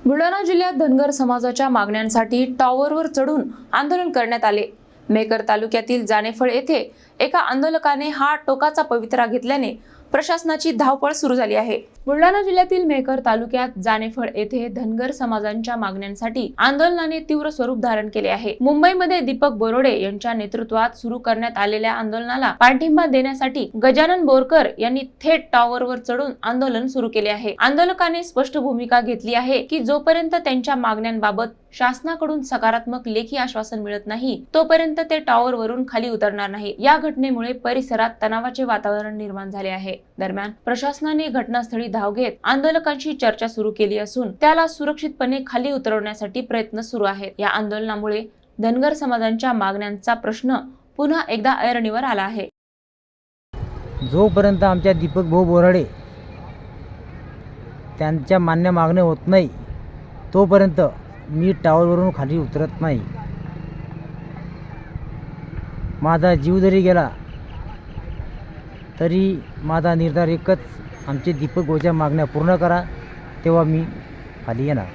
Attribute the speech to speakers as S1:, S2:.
S1: बुलढाणा जिल्ह्यात धनगर समाजाच्या मागण्यांसाठी टॉवरवर चढून आंदोलन करण्यात आले। मेकर तालुक्यातील जानेफळ येथे एका आंदोलकाने हा टोकाचा पवित्रा घेतल्याने प्रशासनाची धावपळ सुरू झाली आहे। बुलढाणा जिल्ह्यातील मेकर तालुक्यात जानेफळ येथे धनगर समाजांच्या मागण्यांसाठी आंदोलनाने तीव्र स्वरूप धारण केले आहे। मुंबईमध्ये दीपक बोरोडे यांच्या नेतृत्वात सुरू करण्यात आलेल्या आंदोलनाला पाठिंबा देण्यासाठी गजानन बोरकर यांनी थेट टॉवरवर चढून आंदोलन सुरू केले आहे। आंदोलकाने स्पष्ट भूमिका घेतली आहे की जोपर्यंत त्यांच्या मागण्यांबाबत शासनाकडून सकारात्मक लेखी आश्वासन मिळत नाही तोपर्यंत ते टॉवरवरून खाली उतरणार नाही। या घटनेमुळे परिसरात तणावाचे वातावरण निर्माण झाले आहे। दरम्यान प्रशासनाने घटनास्थळी धाव घेत आंदोलकांशी चर्चा सुरू केली असून त्याला सुरक्षितपणे खाली उतरवण्यासाठी प्रयत्न सुरू आहेत। या आंदोलनामुळे धनगर समाजांच्या मागण्यांचा प्रश्न पुन्हा एकदा ऐरणीवर आला आहे।
S2: जोपर्यंत आमच्या दीपक भाऊ बोराडे त्यांच्या मान्य मागणे होत नाही तोपर्यंत मी टावरवरून खाली उतरत नाही। माझा जीव जरी गेला तरी माझा निर्धार एकच, आमचे दीपक भाऊच्या मागण्या पूर्ण करा, तेव्हा मी खाली येणार।